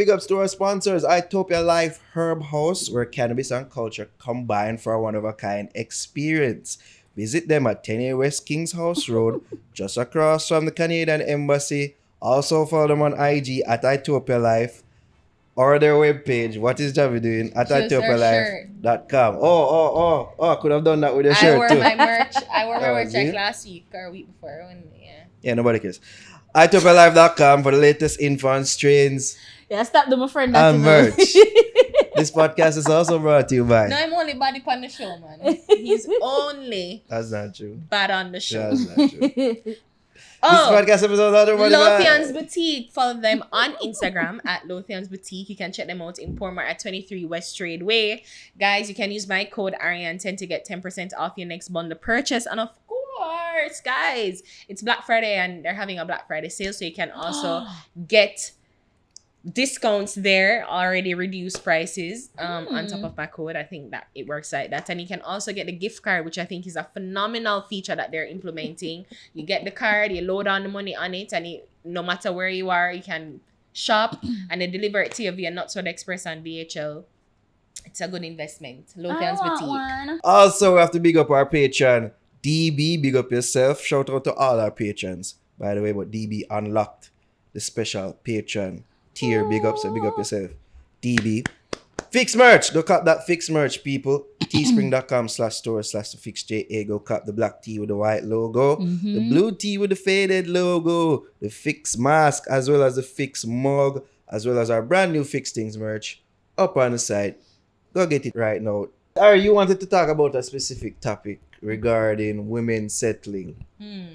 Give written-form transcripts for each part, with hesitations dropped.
big ups to our sponsors, Itopia Life Herb House, where cannabis and culture combine for a one-of-a-kind experience. Visit them at 10A West Kings House Road, just across from the Canadian Embassy. Also follow them on IG at Itopia Life or their webpage. What is Javi doing? At Just our itopialife.com. Oh, I could have done that with your I shirt wore too. my merch. I wore my Oh, merch see? like last week or a week before. Yeah, nobody cares. itopialife.com for the latest info on strains Yeah, stop them, my friend. That and merch. This podcast is also brought to you by... No, I'm only bad on the show, man. He's only That's not true. bad on the show. That's not true. Oh, This podcast episode is also brought to you by... Lothian's Boutique. Follow them on Instagram at Lothian's Boutique. You can check them out in Portmore at 23 West Trade Way. Guys, you can use my code Ariane10 to get 10% off your next bundle purchase. And of course, guys, it's Black Friday and they're having a Black Friday sale. So you can also get discounts there, already reduced prices on top of my code. I think that it works like that. And you can also get the gift card, which I think is a phenomenal feature that they're implementing. You get the card, you load on the money on it, and no matter where you are, you can shop and they deliver it to you via Nutswood Express and DHL. It's a good investment. Lothian's Boutique. Also, we have to big up our patron, DB. Big up yourself. Shout out to all our patrons, by the way, but DB unlocked the special patron tier. Big up, so big up yourself, DB. Fix merch. Go cop that Fix merch, people. teespring.com/store/thefixja. Go cop the black tee with the white logo, the blue tee with the faded logo, the Fix mask, as well as the Fix mug, as well as our brand new Fix Things merch up on the site. Go get it right now. Ari, you wanted to talk about a specific topic regarding women settling. It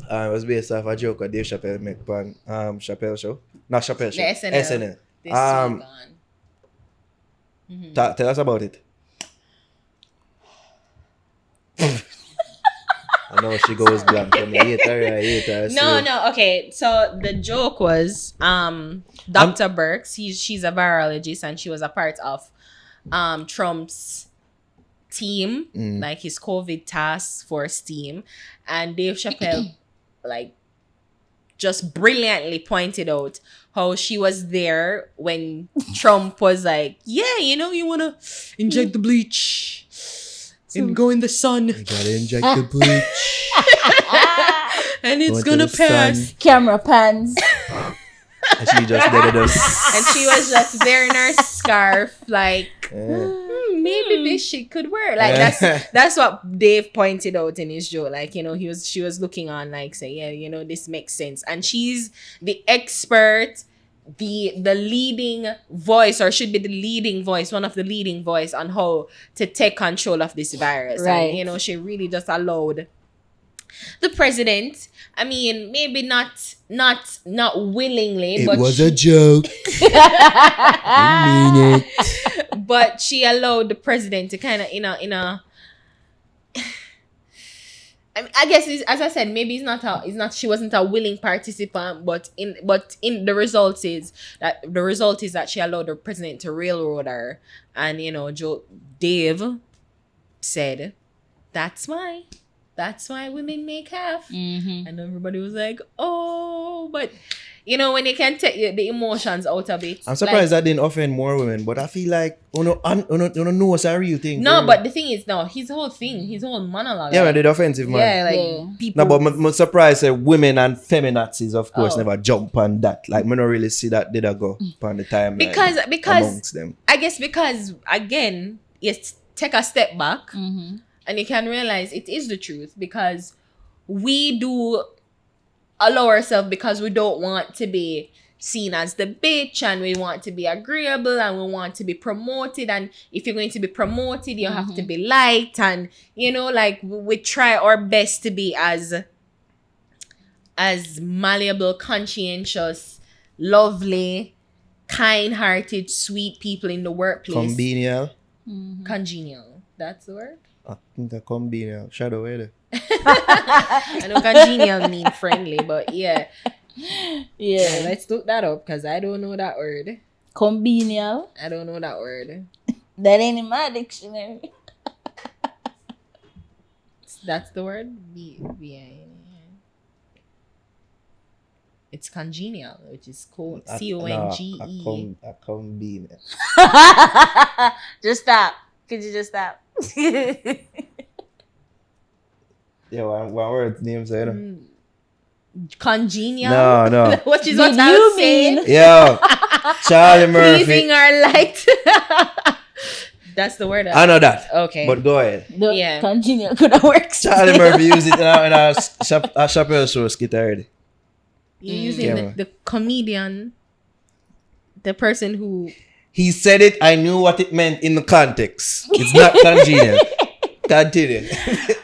was based off a joke that Dave Chappelle made on Chappelle show. Not Chappelle show. The SNL. SNL. This week on. Tell us about it. I know she goes blank. I hate her. No. Okay, so the joke was Dr. Burks. She's a virologist and she was a part of Trump's team, like his COVID task force team, and Dave Chappelle like just brilliantly pointed out how she was there when Trump was like, yeah, you want to inject the bleach and go in the sun. You gotta inject the bleach. And it's Go into gonna the pass. sun. Camera pans. And she just did us. And she was just there in her scarf, like, maybe this shit could work. Like that's what Dave pointed out in his joke. Like, she was looking on, like, say, yeah, this makes sense. And she's the expert, the leading voice, or should be the leading voice, one of the leading voice on how to take control of this virus. Right. And, she really just allowed the president, I mean, maybe not willingly, but it was a joke. I mean it. But she allowed the president to kind of, I mean, I guess as I said, maybe she wasn't a willing participant, but in the result is that she allowed the president to railroad her, and Dave said, that's why women make half. And everybody was like, oh, but when you can take the emotions out of it. I'm surprised that didn't offend more women, but I feel like know it's a real thing. No, but the thing is, his whole monologue. Yeah, the offensive man. Yeah, people. No, but I'm surprised that women and feminazis, of course, never jump on that. Like, I don't really see that did I go on the time because amongst them. I guess because again, it's take a step back. And you can realize it is the truth, because we do allow ourselves, because we don't want to be seen as the bitch, and we want to be agreeable, and we want to be promoted. And if you're going to be promoted, you have to be liked. And, we try our best to be as malleable, conscientious, lovely, kind-hearted, sweet people in the workplace. Congenial. That's the word? I think that congenial. Shadow, where I know congenial mean friendly, but yeah. Let's look that up, because I don't know that word. Congenial. I don't know that word. That ain't in my dictionary. That's the word. B-I-N. It's congenial, which is cool. No, CONGE. I combine. Just stop. Could you just stop? Yeah, one word name say, you know? Congenial. No. Which is Did what I you was saying. mean- Yo, Charlie Murphy. Pleasing or liked. That's the word. I know that. Okay. But go ahead. The Yeah. congenial could have worked. Charlie Murphy used it in a Chappelle show skit already. You're using Camera. the comedian, the person who. He said it, I knew what it meant in the context. It's not congenial. Continue.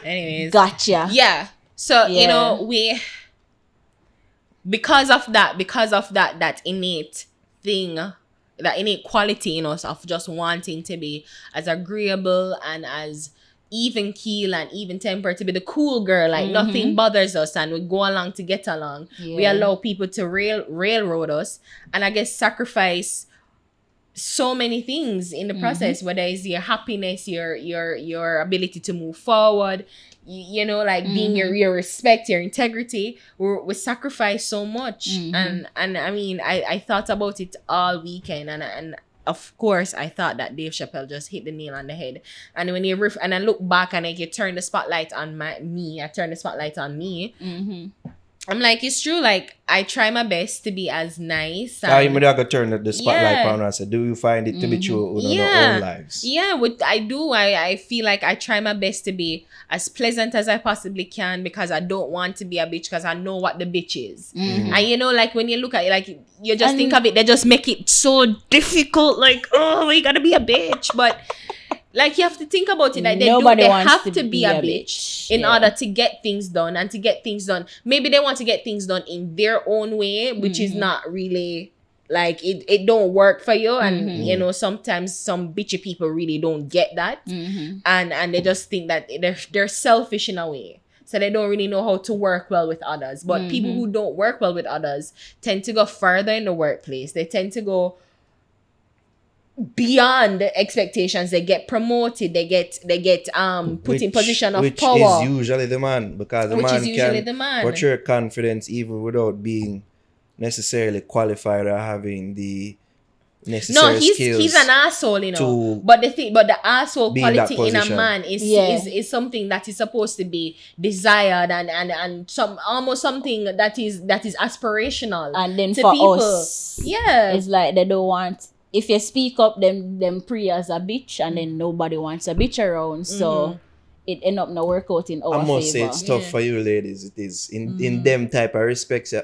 Anyways. Gotcha. Yeah. So, you Yeah. know, because of that innate thing, that innate quality in us of just wanting to be as agreeable and as even keel and even tempered, to be the cool girl, like nothing bothers us and we go along to get along. We Yeah. allow people to railroad us, and I guess sacrifice so many things in the process, whether it's your happiness, your ability to move forward, you know, like being your respect, your integrity. We sacrifice so much. And I mean, I thought about it all weekend, and of course I thought that Dave Chappelle just hit the nail on the head. And when you and I look back and you turn the spotlight on I turn the spotlight on me. I'm like, it's true. Like, I try my best to be as nice. I And, mean, I could turn the spotlight Yeah. on and say, do you find it to be true in Yeah. our own lives? yeah, what I do, I feel like I try my best to be as pleasant as I possibly can, because I don't want to be a bitch, because I know what the bitch is. And you know, like when you look at it, like you just And- think of it, they just make it so difficult. Like, oh, we gotta be a bitch, but like you have to think about it. Like Nobody they wants have to to be be a a bitch bitch. in Yeah. order to get things done, and to get things done. Maybe they want to get things done in their own way, which is not really like it don't work for you. And you know, sometimes some bitchy people really don't get that. And they just think that they're selfish in a way, so they don't really know how to work well with others. But people who don't work well with others tend to go further in the workplace. They tend to go beyond the expectations. They get promoted, they get put in position of which power, is usually the man, because the which man is usually can the man. portray confidence even without being necessarily qualified or having the necessary No, skills. he's an asshole, you know. to But the asshole be in that quality in a position. man is Yeah. is something that is supposed to be desired, and some almost something that is aspirational. And then to for people. us, Yeah. it's like they don't want. If you speak up, them pre as a bitch, and then nobody wants a bitch around. So it end up not work out in our I must say favor. it's tough Yeah. for you ladies. It is in them type of respect,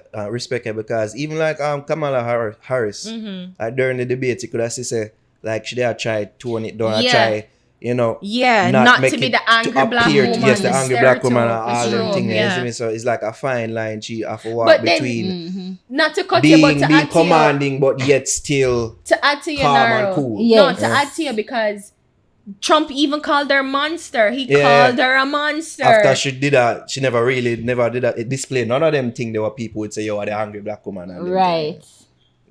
because even like Kamala Harris, during the debate, you could have say like she had tried tone it down, Yeah. try, you know, Yeah, not make to be it the angry black appear woman, yes, the the angry black woman and stereotype, all it's them true, things. yeah. You see me? So it's like a fine line she have to walk But then- between Not to cut you, but to being add to your, commanding but yet still to add to your calm and narrow. cool. Yeah. No, Yes. to add to you, because Trump even called her monster. He Yeah. called her a monster. after she did that, she never did that. It displayed none of them thing. There were people would say, "Yo, are the angry black woman?" And them Right.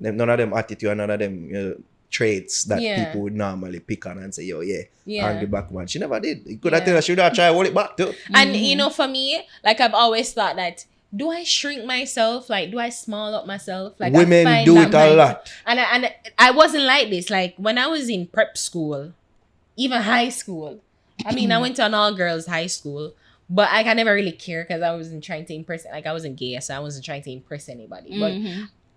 thing. None of them attitude, none of them traits that Yeah. people would normally pick on and say, "Yo, yeah, Yeah. angry black woman." She never did. You could have Yeah. tell her she would have tried to hold it back too. And you know, for me, like I've always thought that, do I shrink myself? Like, do I small up myself? Like, I Women find do that it a lot. And I wasn't like this. Like when I was in prep school, even high school. I mean, I went to an all girls high school, but I never really care, because I wasn't trying to impress. Like I wasn't gay, so I wasn't trying to impress anybody. But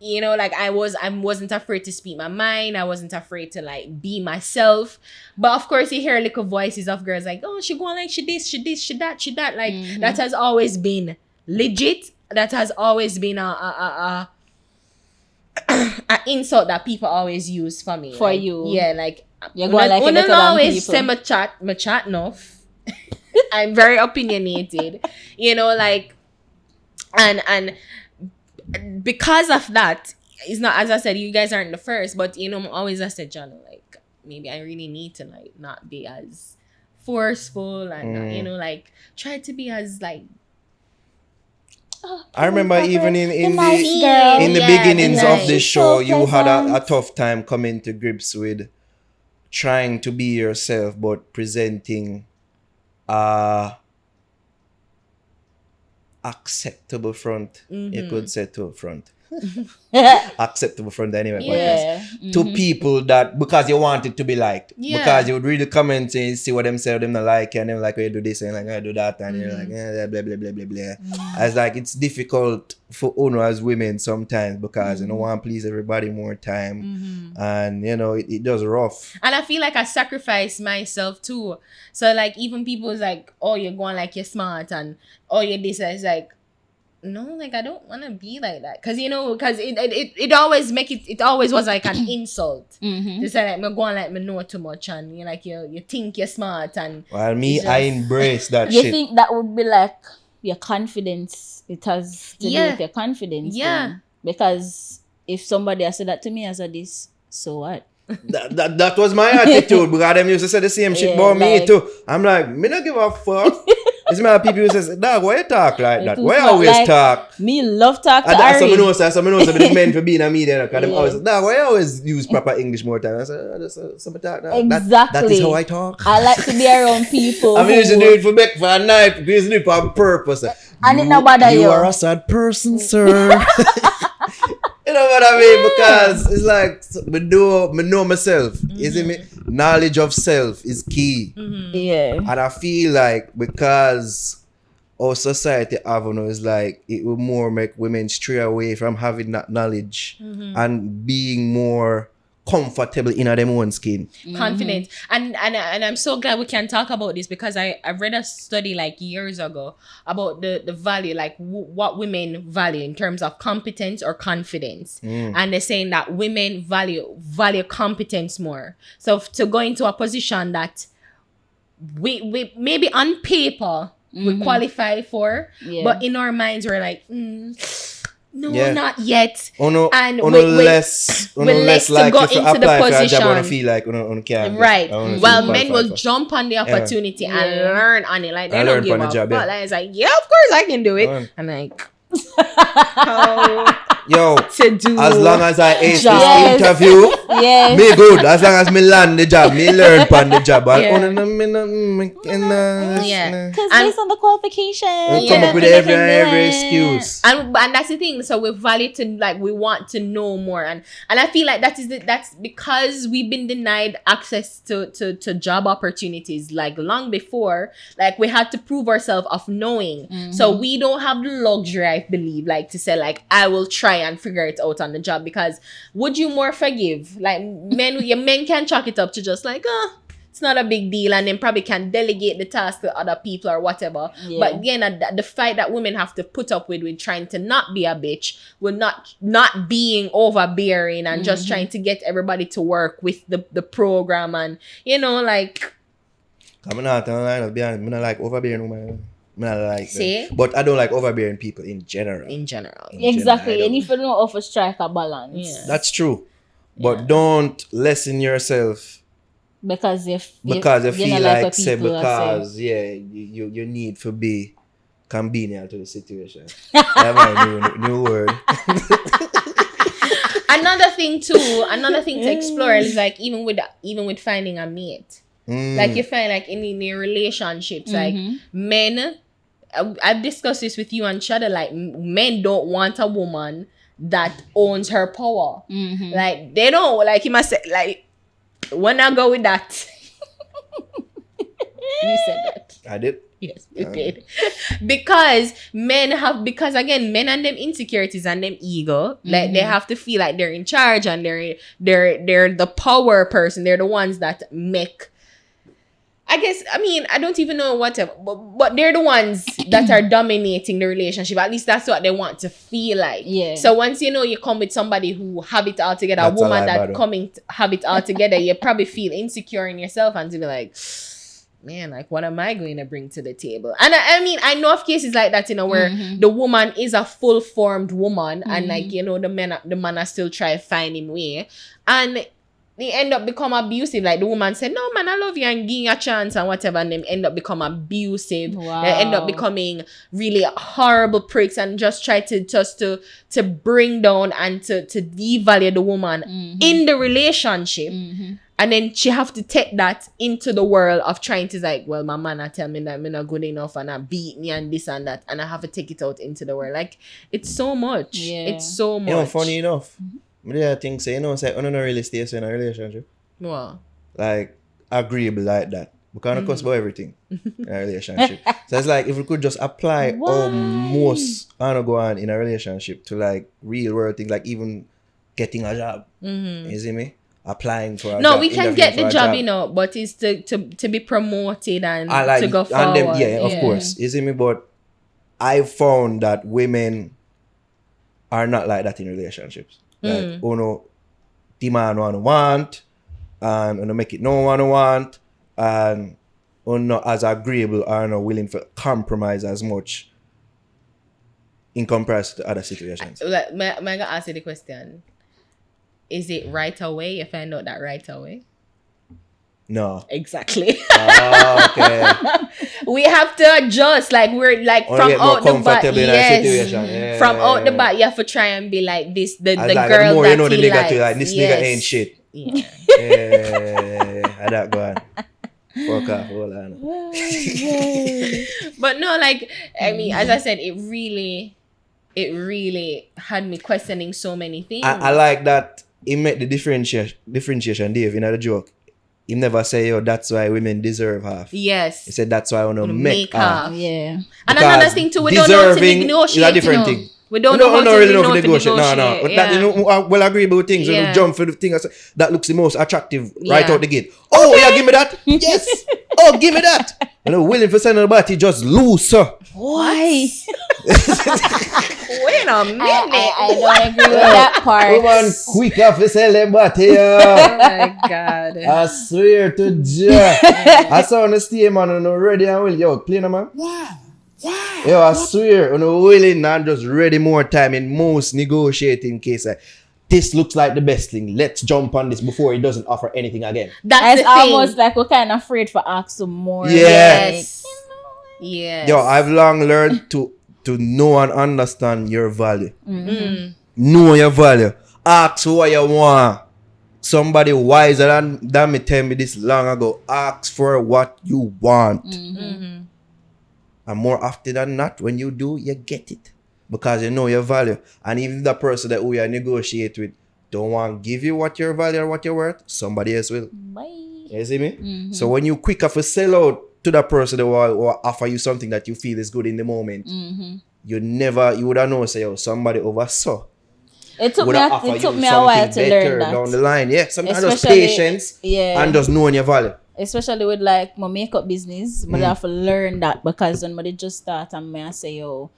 you know, like I wasn't afraid to speak my mind. I wasn't afraid to like be myself. But of course, you hear little voices of girls like, "Oh, she going like she this, she that." Like that has always been legit. That has always been a insult that people always use for me. For like, you. yeah, like You go like a when better I than always people. say my chat enough. I'm very opinionated, you know, like, and because of that, it's not, as I said, you guys aren't the first, but you know, always I said, John, like maybe I really need to like not be as forceful and you know, like try to be as like. I remember even in nice the girl. in the Yeah, beginnings the of nice. this show, So you had a pleasant. tough time coming to grips with trying to be yourself, but presenting acceptable front. You could say to front. acceptable friend anyway. But Yeah. to people that because you want it to be liked. Yeah. Because you would read the comments and see what them say, them not like, and them like, oh, you do this and like, I do that, and you're like, blah blah blah blah blah. As like it's difficult for Uno as women sometimes because you don't want to please everybody more time, and you know it does rough. And I feel like I sacrifice myself too. So like even people's like, oh, you're going like you're smart and oh, you're this. It's like, no, like I don't want to be like that, because it always it always was like an insult to say like me going like me know too much and you like you think you're smart and Well, me, I embrace that You shit. think that would be like your confidence? It has to do Yeah. with your confidence. Yeah. then. Because if somebody has said that to me as a this, so what? That was my attitude because them used to say the same shit Yeah, about me like- too. I'm like, me not give a fuck. It's my people who says, dog, why you talk like that? It Why you was always like- talk? Me love talk to Some Ari. know but it's meant for being a media. Because them Yeah. always say, dog, why you always use proper English more time? I said, some talk. Dog. That is Exactly. how I talk. I like to be around people. I mean, you who- should do it for back for a night. You should do it for a purpose. And it no bother you. You are a sad person, sir. You know what I mean? Because it's like, me know myself. Isn't me? Knowledge of self is key. Yeah. And I feel like because our society avenue is like, it will more make women stray away from having that knowledge and being more comfortable in their own skin. confident. And I'm so glad we can talk about this because I read a study like years ago about the value, like what women value in terms of competence or confidence. And they're saying that women value competence more. So to go into a position that we maybe on paper we qualify for, Yeah. but in our minds we're like, no, Yeah. not yet. And on we- less less to likely go to into the apply for a job position. when I feel like on can't. Right. I wanna Well, feel men will qualified for. jump on the opportunity and Yeah. learn on it. Like they And don't learn give on a the job, fuck. yeah. Like, it's like, yeah, of course I can do it. Right. I'm like, how Yo, to do as long as I ace Yes. this interview, Yes. me good. As long as me land the job, me learn on the job. Yeah. Yeah. Because And- based on the qualifications. Come up with they every can do it. excuse. and that's the thing. So we value to like we want to know more, and I feel like that's because we've been denied access to job opportunities like long before. Like we had to prove ourselves of knowing. So we don't have the luxury, I believe, like to say like I will try and figure it out on the job, because would you more forgive? Like men can chalk it up to just like it's not a big deal, and then probably can delegate the task to other people or whatever. Yeah. But again, the fight that women have to put up with trying to not be a bitch, with not being overbearing and just trying to get everybody to work with the program, and like I'm not like overbearing woman. I'm not like See? them. But I don't like overbearing people in general. in general. Exactly. I And don't- if you know how to strike a balance. Yeah. That's true. But don't lessen yourself Because if you you feel know, like what say people are saying. because you need to be convenient to the situation. That's my new word. Another thing to explore is like even with finding a mate. Like you find like in your relationships, like men, I've discussed this with you and Shada, like men don't want a woman that owns her power. Like they don't, like you must say, like when I go with that. You said that. I did. Yes, you did. Because again, men and them insecurities and them ego, like they have to feel like they're in charge and they're the power person. They're the ones that make. I don't even know what, but they're the ones that are dominating the relationship. At least that's what they want to feel like. Yeah. So once you come with somebody who have it all together, That's a a woman lie, that brother. coming to have it all together, you probably feel insecure in yourself and to be like, man, like what am I going to bring to the table? And I know of cases like that, where the woman is a full formed woman, and like the man are still try to find him way, and they end up become abusive. Like the woman said, no man, I love you and give you a chance and whatever, and them end up become abusive. Wow. They end up becoming really horrible pricks and just try to bring down and to devalue the woman in the relationship. And then she have to take that into the world of trying to like, well, my man tell me that I'm not good enough and I beat me and this and that, and I have to take it out into the world. Like, it's so much. Yeah. It's so much. You know, funny enough, I think so, you know, say, I don't really stay so in a relationship. Wow. Like, agreeable like that. We can't cuss about everything in a relationship. So it's like, if we could just apply how most go on in a relationship to like real world things, like even getting a job. You see me? Applying for a job. No, we can get the for a job, you know, but it's to be promoted and I like, to go and forward. them, yeah, of course. You see me? But I found that women are not like that in relationships. Like, demand what I want, and make it no one want, and not as agreeable or not willing to compromise as much in comparison to other situations. Like, may I ask you the question? Is it right away? You find out that right away? No. Exactly. Okay. We have to adjust. Like, we're like Or from get more out the back. comfortable in a situation. Yeah, From yeah, out the yeah. back, you have to try and be like this. The As like, girl the more that you know the he nigga likes. too, like, this nigga ain't shit. Yeah. Yeah. I that go on. Fuck off. Hold on. But no, like, I mean, as I said, it really had me questioning so many things. I like that he made the differentiation, Dave, in the joke. He never say, yo, that's why women deserve half. Yes. He said, that's why I want to make half. Yeah. And another thing too, we don't know how to deserving negotiate. is a different you know. thing. We don't know how to really negotiate. No. But that, you know, well agreeable things. When Yeah. you jump for the thing that looks the most attractive right Yeah. out the gate. Oh, yeah, give me that. Yes. Oh, give me that. You know, willing for sending the body just loose, sir. Why? Wait a minute. I don't agree with that part. Woman, quick off to sell them body. Oh my God. I swear to Jah. I saw on the stay, man, and ready and will. Yo, play no, man. Yo, I swear, and willing and just ready more time in most negotiating cases. This looks like the best thing. Let's jump on this before it doesn't offer anything again. That's It's the thing. almost like we're kind of afraid for ask some more. Yes. Yes. Yo, I've long learned to know and understand your value. Know your value. Ask what you want. Somebody wiser than me tell me this long ago. Ask for what you want. And more often than not, when you do, you get it. Because you know your value. And even the person that we are negotiate with don't want to give you what your value or what you're worth, somebody else will. Bye. You see me? So when you quick off a sell out to that person that will offer you something that you feel is good in the moment, you would have known, say, yo, somebody oversaw. It took would me have a, offer it you took me a while something to better learn that. down the line. Yeah, sometimes just Especially- patience yeah. and just knowing your value. Especially with like my makeup business, but I have to learn that because when I just start and I say, yo,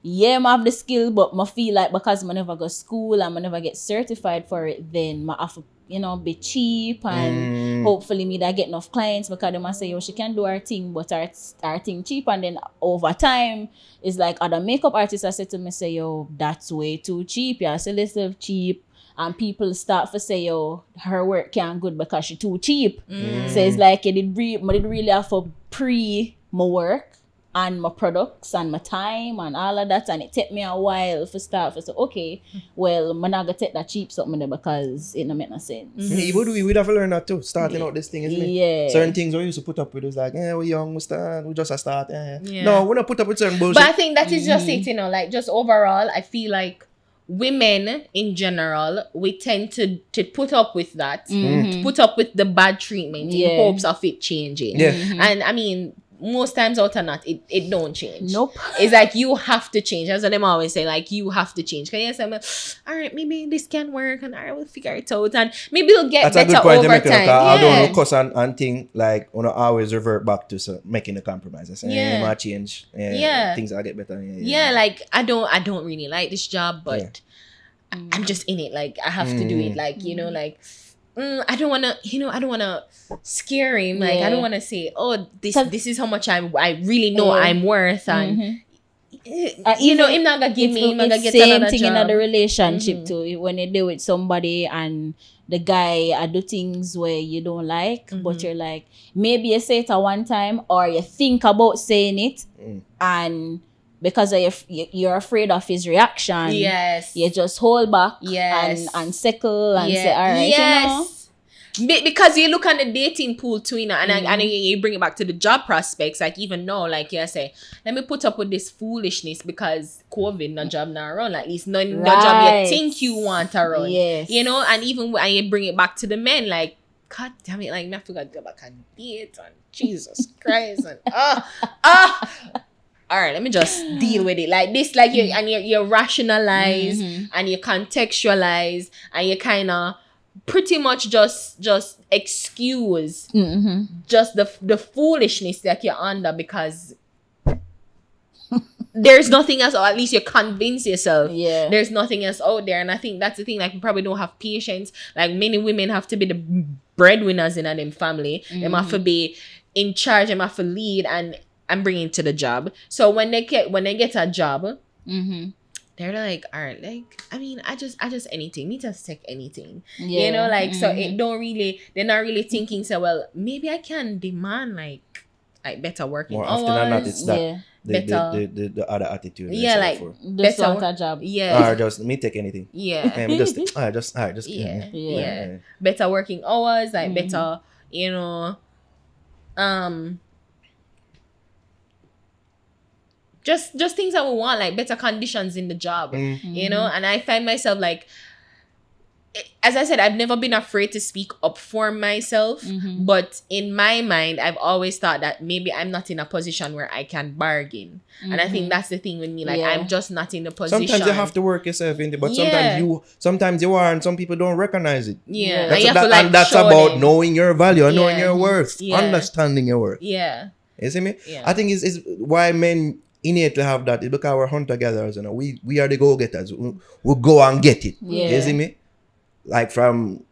yeah, I have the skill, but I feel like because I never go to school and I never get certified for it, then I have to, you know, be cheap and hopefully me that get enough clients because they must say, yo, she can do her thing, but our thing cheap. And then over time, it's like other makeup artists I said to me, say, yo, that's way too cheap. Yeah, so this is cheap. And people start to say, yo, her work can't good because she too cheap. So it's like I did really have to my work and my products and my time and all of that, and it take me a while to start to say, okay, well, I'm not gonna take that cheap something there because it don't make no sense. Yeah, we'd have to learn that too. Starting out this thing, isn't it? Yeah. Certain things we used to put up with is like, we're young, we just a start. Yeah. No, we're not put up with certain bullshit. But I think that is just it, you know, like just overall, I feel like women in general, we tend to put up with that, to put up with the bad treatment in Yeah. hopes of it changing. Yeah. And I mean, most times out or not, it don't change. Nope. It's like you have to change. That's what them always say, like you have to change. Cause yes, I'm like, all right, maybe this can work and I will figure it out and maybe it'll get That's a better good point to over make. time. I don't Yeah. know, cuss and think like, always revert back to making a compromise. I say, Yeah. might change. Yeah. Things will get better. Yeah, like I don't really like this job, but I'm just in it. Like I have to do it. Like, you know, like I don't wanna scare him. Like I don't wanna say, oh, this is how much I really know I'm worth, and you know, him not gonna give me, him not gonna get same another thing job. in another relationship too. When you deal with somebody and the guy do things where you don't like, but you're like, maybe you say it at one time or you think about saying it, and because you're afraid of his reaction, Yes. you just hold back Yes. and settle and say, all right, Yes. you know. because you look at the dating pool too, you know, and you bring it back to the job prospects, like even now, like you say, let me put up with this foolishness because COVID, no job not around, at least no job you think you want to run, Yes. you know, and even when you bring it back to the men, like, God damn it, like, I forgot to go back and date, and Jesus Christ, and all right, let me just deal with it like this, like you rationalize and you contextualize and you kind of pretty much just excuse just the foolishness that you're under because there's nothing else, or at least you convince yourself there's nothing else out there. And I think that's the thing, like we probably don't have patience. Like many women have to be the breadwinners in them family. Them have to be in charge, them have to lead and bring it to the job. So when they get a job, they're like, all right, like, I mean, I just anything. Me just take anything. You know, like, so it don't really, they're not really thinking, so, well, maybe I can demand, like better working More hours. often than not, it's that. Better. The other attitude. Yeah, like, This better want a job. Yeah. Or just, me take anything. Yeah. Just Yeah. Better working hours, like, better, you know, just things that we want, like better conditions in the job, you know. And I find myself like, as I said, I've never been afraid to speak up for myself, but in my mind, I've always thought that maybe I'm not in a position where I can bargain. And I think that's the thing with me, like, I'm just not in the position. Sometimes you have to work yourself into it, but sometimes you are, and some people don't recognize it. Yeah. And that's about knowing your value and knowing your worth, Yeah. understanding your worth. Yeah. You see me? Yeah. I think it's why men innately have that. It's because we're hunter gatherers, you know. We are the go getters. We go and get it. Yeah. You see me? Like from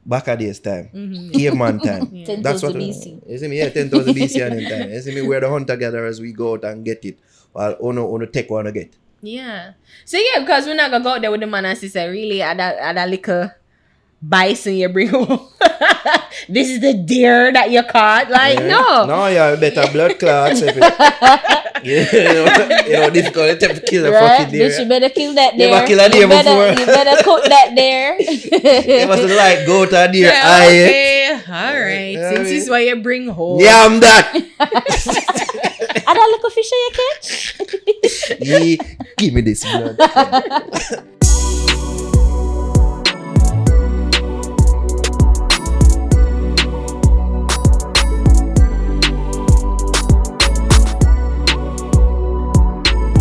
back at this time, caveman time. 10,000 That's what BC. You see me? Yeah, 10,000 BC and in time. You see me? We're the hunter gatherers. We go out and get it. While on the take one to get. Yeah. So yeah, because we're not gonna go out there with the man and say, really, at that little bison you bring home. This is the deer that you caught. Like, no, yeah, better blood clots. You know, difficult to kill a fucking deer. Bitch, you better kill that deer. Never kill a deer before. You better cook that deer. You must like go to a deer. Okay, all right. Since this is what you bring home. Yeah, I'm that. And that little fish you catch? Yeah, give me this blood.